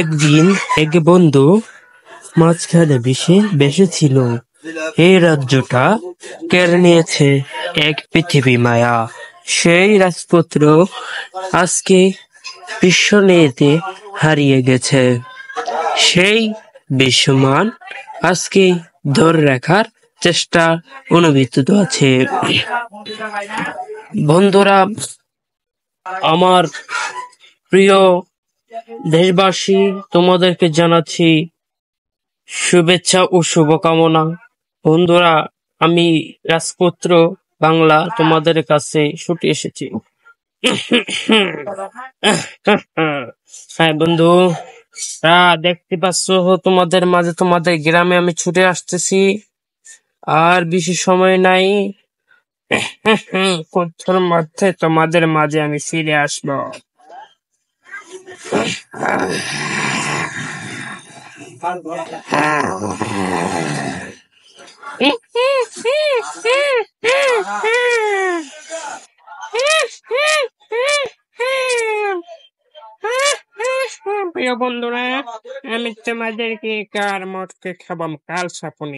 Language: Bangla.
একদিন এক বন্ধু মাঝখানে বেসেছিল। এই রাজ্যটা কেড়ে নিয়েছে এক পৃথিবী মায়া। সেই রাজপুত্র আজকে বিশ্বনীতে হারিয়ে গেছে। সেই বিশ্বমান আজকে ধরে রাখার চেষ্টা অনুভূত আছে। বন্ধুরা, আমার প্রিয় দেশবাসী, তোমাদেরকে জানাচ্ছি শুভেচ্ছা ও শুভকামনা। বন্ধুরা, আমি রাজপুত্র বাংলা তোমাদের কাছে ছুটে এসেছি। হ্যাঁ বন্ধু, দেখতে পাচ্ছ তোমাদের মাঝে, তোমাদের গ্রামে আমি ছুটে আসতেছি। আর বেশি সময় নাই, কিছুর মধ্যে তোমাদের মাঝে আমি ফিরে আসবো। প্রিয় বন্ধুরা, আমি তোমাদেরকে কার মটকে খাবাম কাল সাপনি।